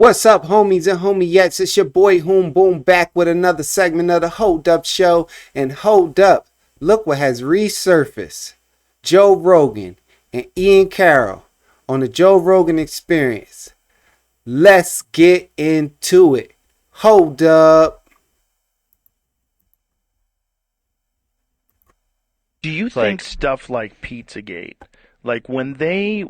What's up, homies and homiettes? It's your boy Hoom Boom back with another segment of the Hold Up Show. And hold up, look what has resurfaced. Joe Rogan and Ian Carroll on the Joe Rogan Experience. Let's get into it. Hold up. Do you think stuff like Pizzagate, like when they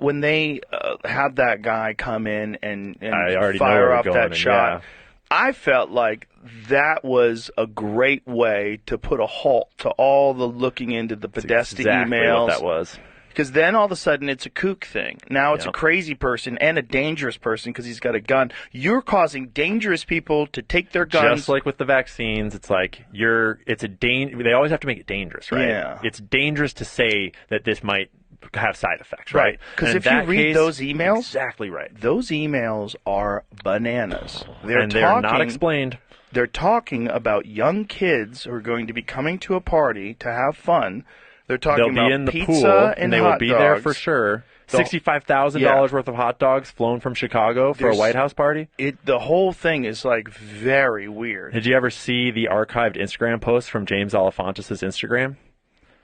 had that guy come in and fire off that shot, yeah. I felt like that was a great way to put a halt to all the looking into the Podesta emails. What that was. Because then all of a sudden it's a kook thing. Now it's a crazy person and a dangerous person because he's got a gun. You're causing dangerous people to take their guns. Just like with the vaccines, it's like they always have to make it dangerous, right? Yeah. It's dangerous to say that this might have side effects, right? Because if you read those emails, exactly right. Those emails are bananas. They're not explained. They're talking about young kids who are going to be coming to a party to have fun. They're talking They'll be about in the pizza pool, and they hot will be dogs. there for sure. $65,000 worth of hot dogs flown from Chicago for a White House party. The whole thing is like very weird. Did you ever see the archived Instagram posts from James Alefantis' Instagram?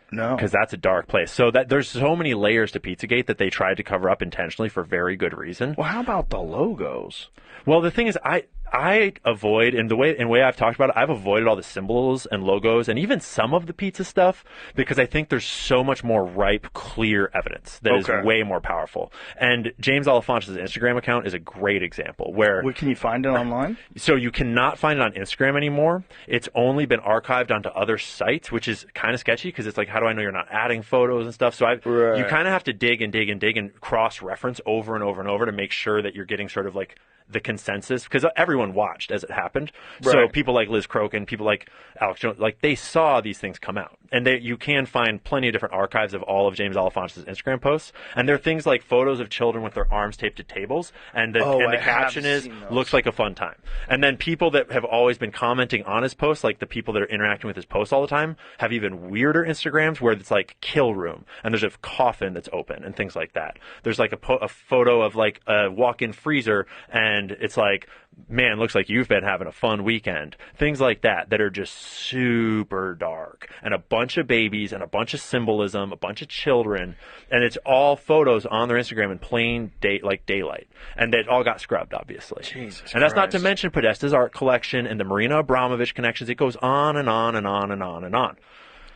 No. Because that's a dark place. So there's so many layers to Pizzagate that they tried to cover up intentionally for very good reason. Well, how about the logos? Well, the thing is, I avoid, in the way I've talked about it, I've avoided all the symbols and logos and even some of the pizza stuff because I think there's so much more ripe, clear evidence that is way more powerful. And James Alefantis' Instagram account is a great example where... Where can you find it online? So you cannot find it on Instagram anymore. It's only been archived onto other sites, which is kind of sketchy because it's like, how do I know you're not adding photos and stuff? So you kind of have to dig and cross-reference over and over and over to make sure that you're getting sort of like the consensus, because everyone watched as it happened. Right. So people like Liz Crokin, people like Alex Jones, like they saw these things come out. And you can find plenty of different archives of all of James Alefantis' Instagram posts. And there are things like photos of children with their arms taped to tables. And the caption is, looks like a fun time. And then people that have always been commenting on his posts, like the people that are interacting with his posts all the time, have even weirder Instagrams where it's like kill room. And there's a coffin that's open and things like that. There's like a photo of like a walk-in freezer and it's like, man, looks like you've been having a fun weekend. Things like that are just super dark. And a bunch of babies and a bunch of symbolism, a bunch of children. And it's all photos on their Instagram in plain daylight. And it all got scrubbed, obviously. Jesus and that's Christ. not to mention Podesta's art collection and the Marina Abramovich connections. It goes on and on and on and on and on.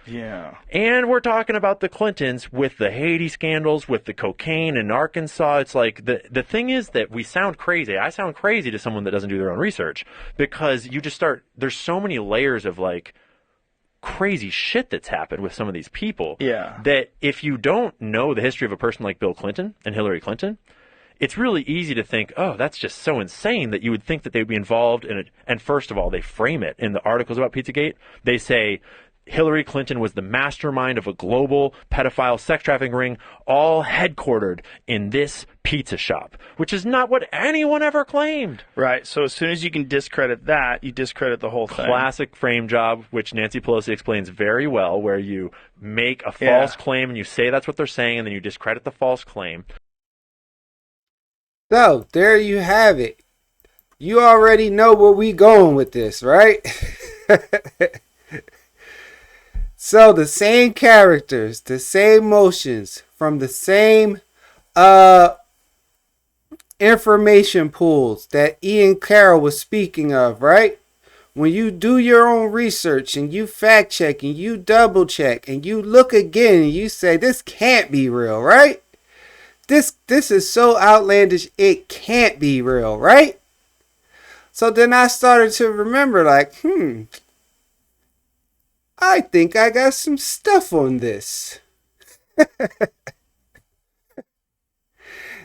Yeah. And we're talking about the Clintons with the Haiti scandals, with the cocaine in Arkansas. It's like the thing is that we sound crazy. I sound crazy to someone that doesn't do their own research because you just there's so many layers of like crazy shit that's happened with some of these people. Yeah. That if you don't know the history of a person like Bill Clinton and Hillary Clinton, it's really easy to think, oh, that's just so insane that you would think that they'd be involved in it. And first of all, they frame it in the articles about Pizzagate. They say Hillary Clinton was the mastermind of a global pedophile sex trafficking ring, all headquartered in this pizza shop, which is not what anyone ever claimed. Right. So as soon as you can discredit that, you discredit the whole thing. Classic frame job, which Nancy Pelosi explains very well, where you make a false claim and you say that's what they're saying, and then you discredit the false claim. So, there you have it. You already know where we going with this, right? So the same characters, the same motions from the same information pools that Ian Carroll was speaking of, right? When you do your own research and you fact check and you double check and you look again and you say this can't be real, right? This is so outlandish it can't be real, right? So then I started to remember like, I think I got some stuff on this.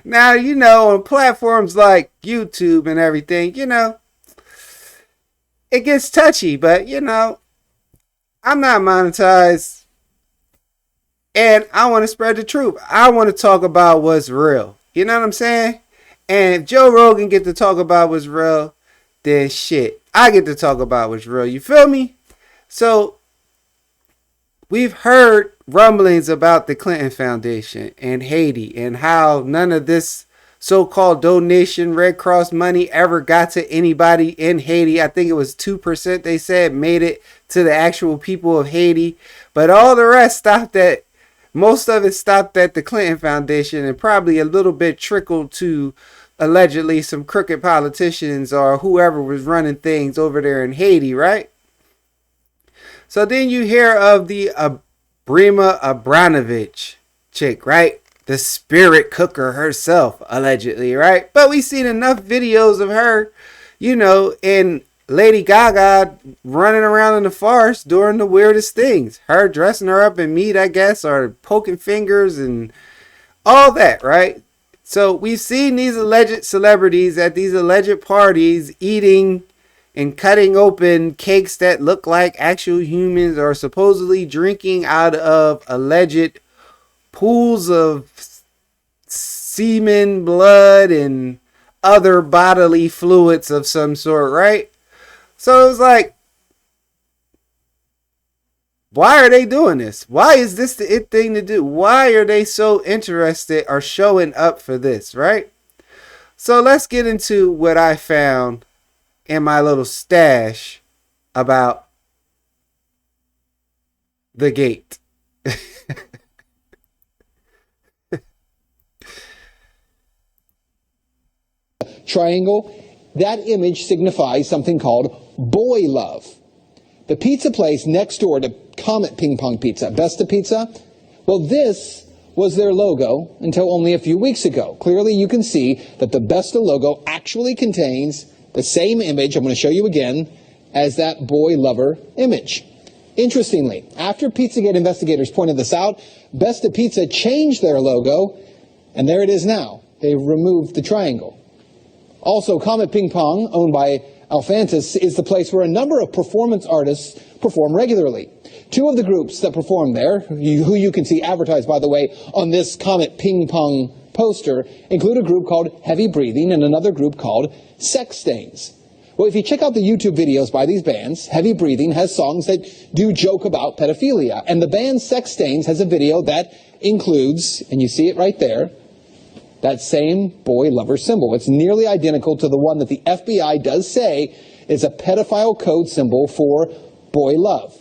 Now, on platforms like YouTube and everything, it gets touchy, but, I'm not monetized. And I want to spread the truth. I want to talk about what's real. You know what I'm saying? And if Joe Rogan get to talk about what's real, then shit, I get to talk about what's real. You feel me? So, we've heard rumblings about the Clinton Foundation and Haiti and how none of this so-called donation Red Cross money ever got to anybody in Haiti. I think it was 2% they said made it to the actual people of Haiti. But all the rest stopped at, most of it stopped at the Clinton Foundation, and probably a little bit trickled to allegedly some crooked politicians or whoever was running things over there in Haiti, right? So then you hear of the Brima Abranovich chick, right? The spirit cooker herself, allegedly, right? But we've seen enough videos of her, in Lady Gaga running around in the forest doing the weirdest things. Her dressing her up in meat, I guess, or poking fingers and all that, right? So we've seen these alleged celebrities at these alleged parties eating and cutting open cakes that look like actual humans, or supposedly drinking out of alleged pools of semen, blood, and other bodily fluids of some sort, right? So it's like, why are they doing this? Why is this the it thing to do? Why are they so interested or showing up for this, right? So let's get into what I found in my little stash about the gate. Triangle, that image signifies something called boy love. The pizza place next door to Comet Ping Pong Pizza, Besta Pizza, well, this was their logo until only a few weeks ago. Clearly, you can see that the Besta logo actually contains the same image, I'm going to show you again, as that boy lover image. Interestingly, after Pizzagate investigators pointed this out, Besta Pizza changed their logo, and there it is now. They removed the triangle. Also, Comet Ping Pong, owned by Alphantis, is the place where a number of performance artists perform regularly. Two of the groups that perform there, who you can see advertised, by the way, on this Comet Ping Pong poster, include a group called Heavy Breathing and another group called Sex Stains. Well, if you check out the YouTube videos by these bands, Heavy Breathing has songs that do joke about pedophilia, and the band Sex Stains has a video that includes, and you see it right there, that same boy lover symbol. It's nearly identical to the one that the FBI does say is a pedophile code symbol for boy love.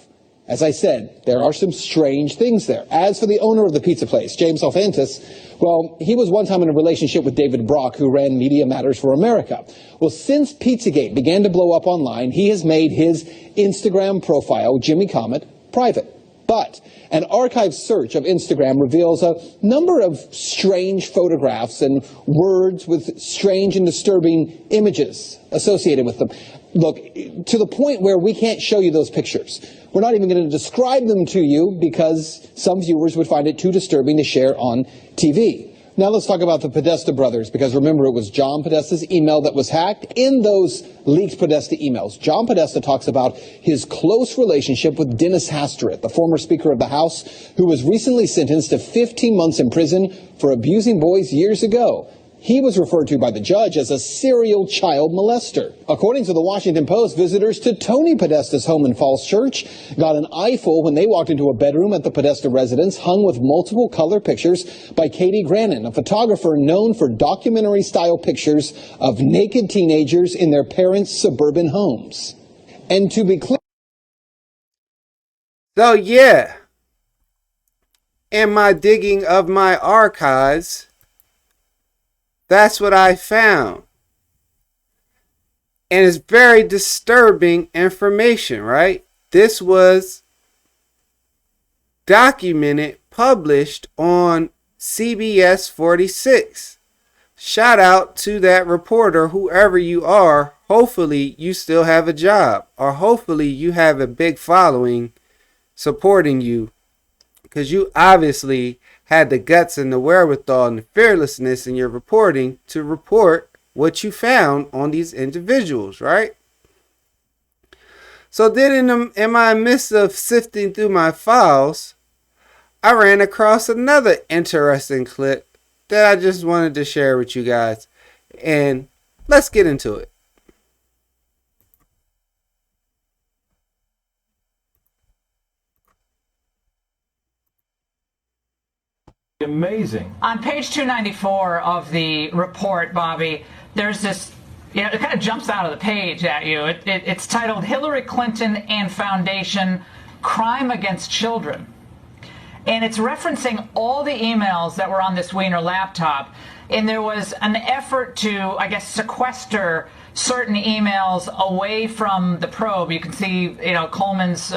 As I said, there are some strange things there. As for the owner of the pizza place, James Alphantis, well, he was one time in a relationship with David Brock, who ran Media Matters for America. Well, since Pizzagate began to blow up online, he has made his Instagram profile, Jimmy Comet, private. But an archive search of Instagram reveals a number of strange photographs and words with strange and disturbing images associated with them. Look, to the point where we can't show you those pictures. We're not even going to describe them to you because some viewers would find it too disturbing to share on TV. Now let's talk about the Podesta brothers, because remember, it was John Podesta's email that was hacked. In those leaked Podesta emails, John Podesta talks about his close relationship with Dennis Hastert, the former Speaker of the House, who was recently sentenced to 15 months in prison for abusing boys years ago. He was referred to by the judge as a serial child molester. According to the Washington Post, visitors to Tony Podesta's home in Falls Church got an eyeful when they walked into a bedroom at the Podesta residence hung with multiple color pictures by Katie Grannon, a photographer known for documentary-style pictures of naked teenagers in their parents' suburban homes. And to be clear... So, yeah, in my digging of my archives, that's what I found. And it's very disturbing information, right? This was documented, published on CBS 46. Shout out to that reporter, whoever you are. Hopefully you still have a job, or hopefully you have a big following supporting you, because you obviously had the guts and the wherewithal and the fearlessness in your reporting to report what you found on these individuals, right? So then in my midst of sifting through my files, I ran across another interesting clip that I just wanted to share with you guys. And let's get into it. Amazing. On page 294 of the report, Bobby, there's this, it kind of jumps out of the page at you. It's titled Hillary Clinton and Foundation Crime Against Children. And it's referencing all the emails that were on this Wiener laptop. And there was an effort to, I guess, sequester certain emails away from the probe. You can see, Coleman's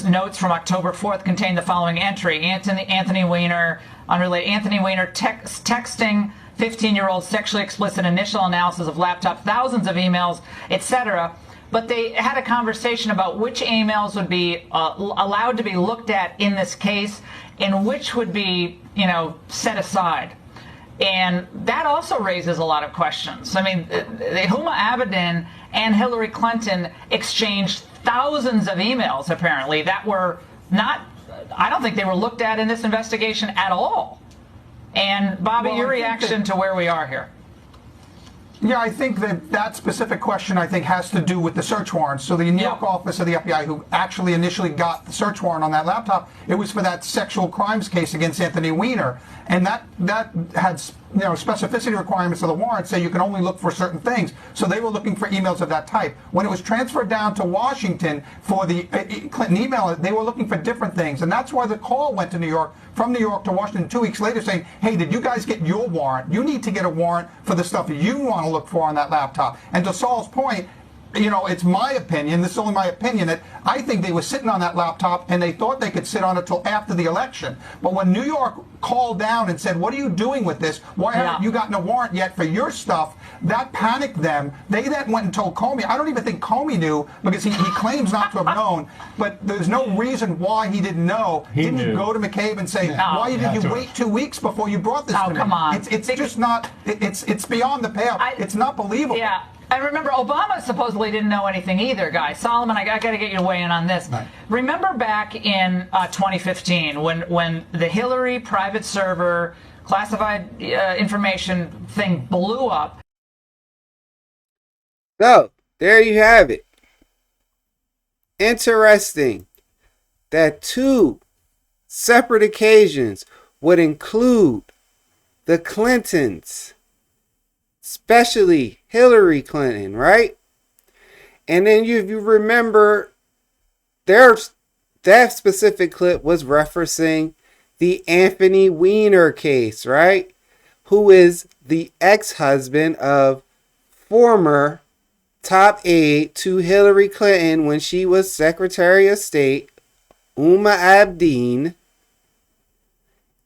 notes from October 4th contain the following entry. Anthony Weiner, unrelated, Anthony Weiner texting 15-year-old sexually explicit initial analysis of laptop, thousands of emails, etc. But they had a conversation about which emails would be allowed to be looked at in this case and which would be, set aside. And that also raises a lot of questions. I mean, Huma Abedin and Hillary Clinton exchanged thousands of emails, apparently, that were not, I don't think they were looked at in this investigation at all. And, Bobby, your reaction to where we are here? Yeah, I think that specific question, I think, has to do with the search warrant. So the New York office of the FBI, who actually initially got the search warrant on that laptop, it was for that sexual crimes case against Anthony Weiner. And that had specificity requirements of the warrant say you can only look for certain things. So they were looking for emails of that type. When it was transferred down to Washington for the Clinton email, they were looking for different things. And that's why the call went to New York, from New York to Washington 2 weeks later, saying, hey, did you guys get your warrant? You need to get a warrant for the stuff you want to look for on that laptop. And to Saul's point, it's my opinion, this is only my opinion, that I think they were sitting on that laptop and they thought they could sit on it till after the election. But when New York called down and said, what are you doing with this? Why haven't you gotten a warrant yet for your stuff? That panicked them. They then went and told Comey. I don't even think Comey knew, because he claims not to have known, but there's no reason why he didn't know. He go to McCabe and say, why did you wait 2 weeks before you brought this to me? Come on. It's just not, it's beyond the pale. It's not believable. Yeah. And remember, Obama supposedly didn't know anything either, guys. Solomon, I got to get you to weigh in on this. Right. Remember back in 2015 when the Hillary private server classified information thing blew up? So, there you have it. Interesting that 2 separate occasions would include the Clintons, especially Hillary Clinton, right? And then if you remember, that specific clip was referencing the Anthony Weiner case, right? Who is the ex-husband of former top aide to Hillary Clinton when she was Secretary of State, Huma Abedin.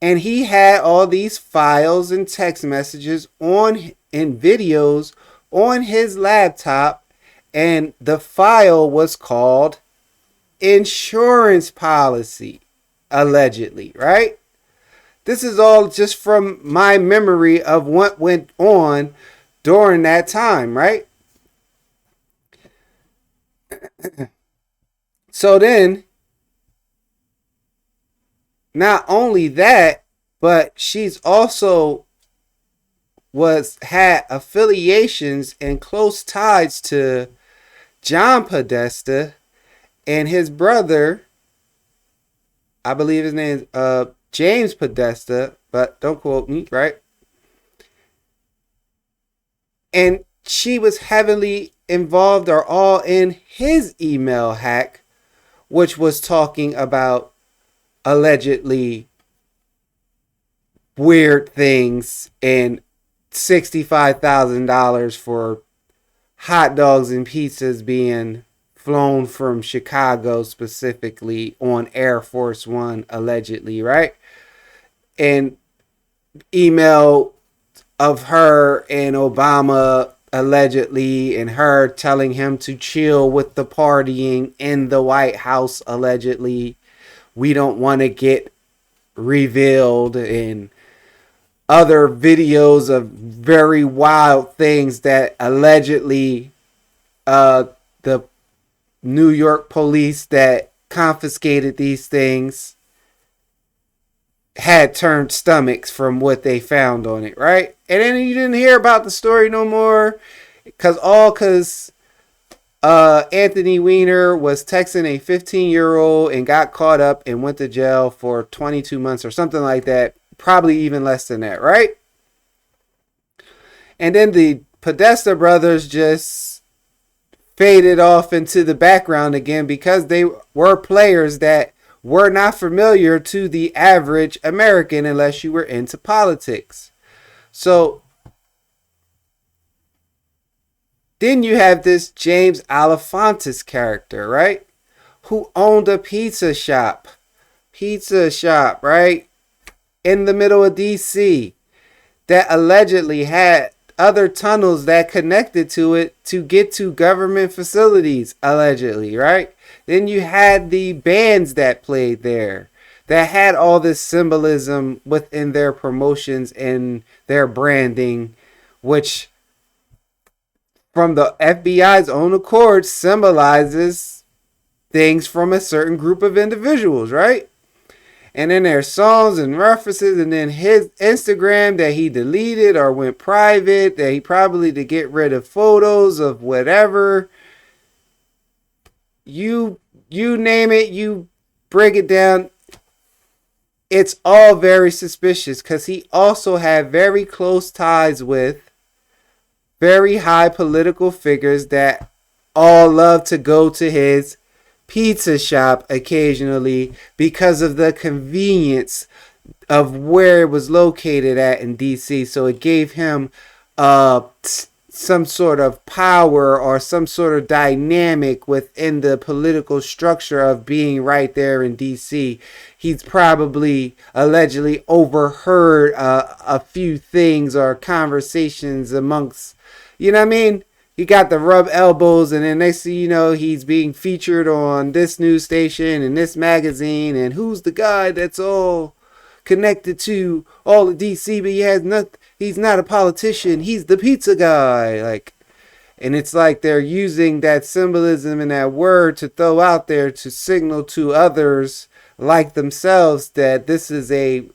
And he had all these files and text messages and videos on his laptop, and the file was called insurance policy, allegedly, right? This is all just from my memory of what went on during that time, right? So then, not only that, but she's also had affiliations and close ties to John Podesta and his brother, I believe his name is James Podesta, but don't quote me, right? And she was heavily involved or all in his email hack, which was talking about allegedly weird things and $65,000 for hot dogs and pizzas being flown from Chicago specifically on Air Force One, allegedly, right? And email of her and Obama allegedly, and her telling him to chill with the partying in the White House, allegedly. We don't want to get revealed, and other videos of very wild things that allegedly the New York police that confiscated these things had turned stomachs from what they found on it, right? And then you didn't hear about the story no more because Anthony Weiner was texting a 15-year-old and got caught up and went to jail for 22 months or something like that. Probably even less than that, right? And then the Podesta brothers just faded off into the background again because they were players that were not familiar to the average American unless you were into politics. So then you have this James Alefantis character, right? Who owned a pizza shop, right? In the middle of DC that allegedly had other tunnels that connected to it to get to government facilities, allegedly, right? Then you had the bands that played there that had all this symbolism within their promotions and their branding, which from the FBI's own accord symbolizes things from a certain group of individuals, right? And then there's songs and references, and then his Instagram that he deleted or went private, that he probably to get rid of photos of whatever. You name it, you break it down. It's all very suspicious because he also had very close ties with very high political figures that all love to go to his pizza shop occasionally because of the convenience of where it was located at in DC. So it gave him some sort of power or some sort of dynamic within the political structure of being right there in DC. He's probably allegedly overheard a few things or conversations amongst, you know what I mean? He got the rub elbows, and then next thing you know, he's being featured on this news station and this magazine. And who's the guy that's all connected to all of DC, but he's not a politician. He's the pizza guy. Like, and it's like they're using that symbolism and that word to throw out there to signal to others like themselves that this is a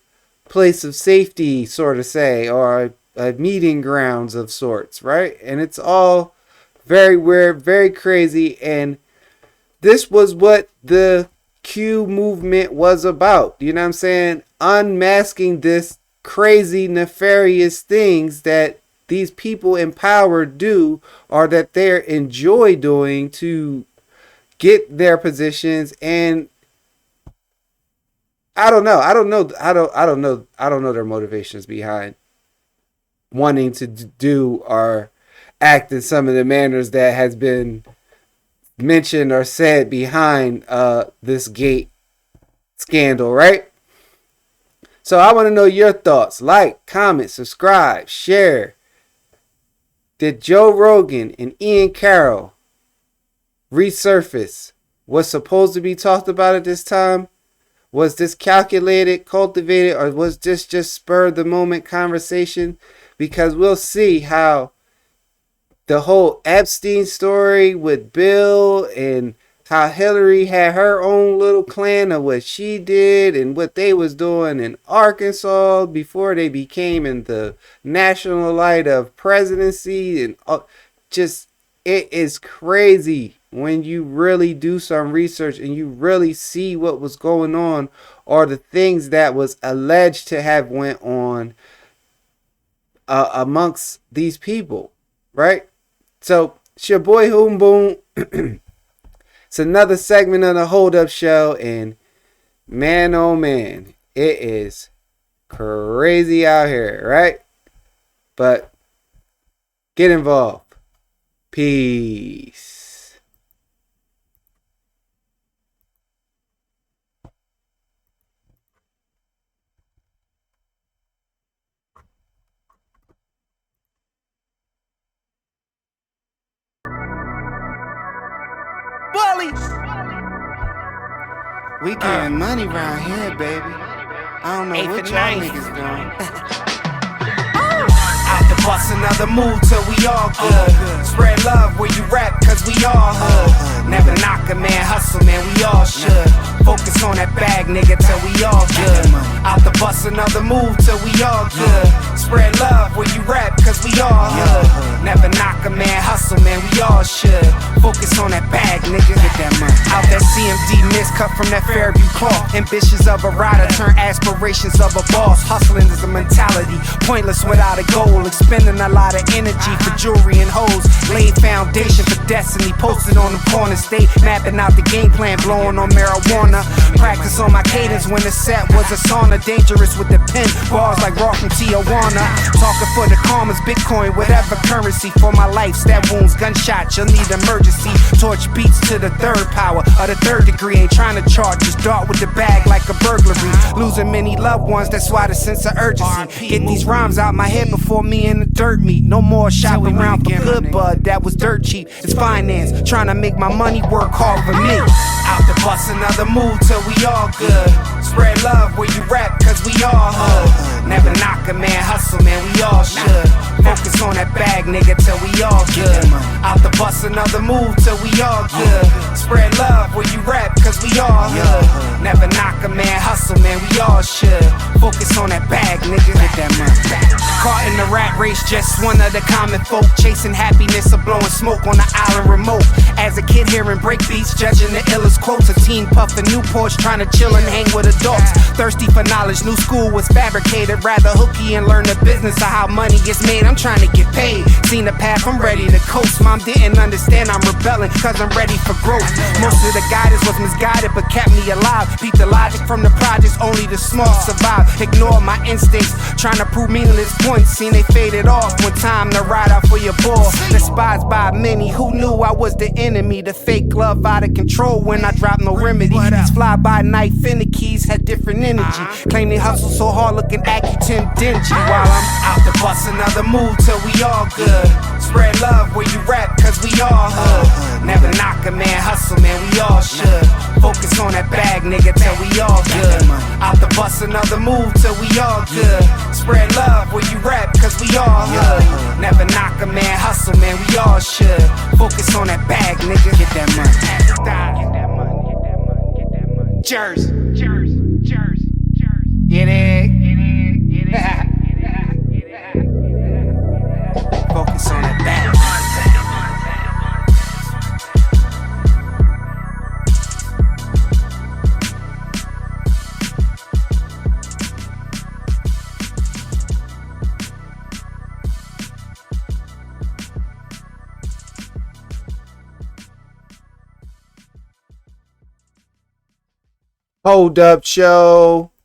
place of safety, sort of say, or a meeting grounds of sorts, right? And it's all very weird, very crazy, and this was what the Q movement was about. You know what I'm saying? Unmasking this crazy, nefarious things that these people in power do or that they enjoy doing to get their positions. And I don't know their motivations behind wanting to do or act in some of the manners that has been mentioned or said behind this gate scandal, right? So I want to know your thoughts. Like, comment, subscribe, share. Did Joe Rogan and Ian Carroll resurface what's supposed to be talked about at this time? Was this calculated, cultivated, or was this just spur of the moment conversation? Because we'll see how the whole Epstein story with Bill and how Hillary had her own little clan of what she did and what they was doing in Arkansas before they became in the national light of presidency. And just, it is crazy when you really do some research and you really see what was going on or the things that was alleged to have went on amongst these people, right? So it's your boy Hoom Boom. It's another segment of the Hold Up Show, and man, oh man, it is crazy out here, right? But get involved. Peace. We getting money round here, baby. I don't know what y'all niggas doing. Out the bus, another move till we all good. Spread love where you rap, cause we all hood. Never knock a man, hustle man, we all should. Focus on that bag, nigga, till we all good. Out the bus, another move till we all good. Spread love where you rap, cause we all hood. Never knock a a man hustle, man, we all should. Focus on that bag, nigga. Get that money. Out that CMD mist cut from that Fairview cloth. Ambitions of a rider turn aspirations of a boss. Hustling is a mentality, pointless without a goal. Expending a lot of energy for jewelry and hoes. Laid foundation for destiny, posted on the corner. Stay mapping out the game plan, blowing on marijuana. Practice on my cadence when the set was a sauna. Dangerous with the pen, bars like raw from Tijuana. Talking for the commas, Bitcoin, whatever currency. For my life, stab wounds, gunshots, you'll need emergency. Torch beats to the third power of the third degree. Ain't trying to charge, just dart with the bag like a burglary. Losing many loved ones, that's why the sense of urgency. Get these rhymes out my head before me and the dirt meet. No more shopping around for good bud, that was dirt cheap. It's finance, trying to make my money work hard for me. Out to bust another move till we all good. Spread love where you rap, cause we all hood. Never knock a man hustle, man, we all should. Focus on that bag, nigga, till we all good. Out to bust another move till we all good. Spread love where you rap, cause we all hood. Never knock a man hustle, man, we all should. Focus on that bag, nigga. Get that money. Caught in the rat race, just one of the common folk. Chasing happiness or blowing smoke on the island remote. As a kid hearing break beats, judging the illest quotes. A teen puffing Newports, trying to chill and hang with adults. Thirsty for knowledge, new school was fabricated. Rather hooky and learn the business of how money gets made. I'm trying to get paid. Seen the path, I'm ready to coast. Mom didn't understand I'm rebelling, cause I'm ready for growth. Most of the guidance was misguided, but kept me alive. Beat the logic from the projects, only the smart survive. Ignore my instincts, trying to prove meaningless points. Seen they faded off when time to ride out for your ball. Despised by many, who knew I was the enemy? The fake love out of control when I drop no remedy. These fly-by-night finickies had different energy. Claim they hustle so hard, looking Accutune dingy. While I'm out to bust another move till we all good. Spread love where you rap, cause we all hood. Never knock a man hustle, man, we all should. Focus on that bag, nigga, till we all good. Out to bust another move till we all good. Spread love where you rap, cause we all hood. Never knock a man hustle, man, we all should. Focus on that bag, nigga. Get that money. Get that money. Get that money. Get that money. Jersey. Get it. Focus on that bag. Hold up, show.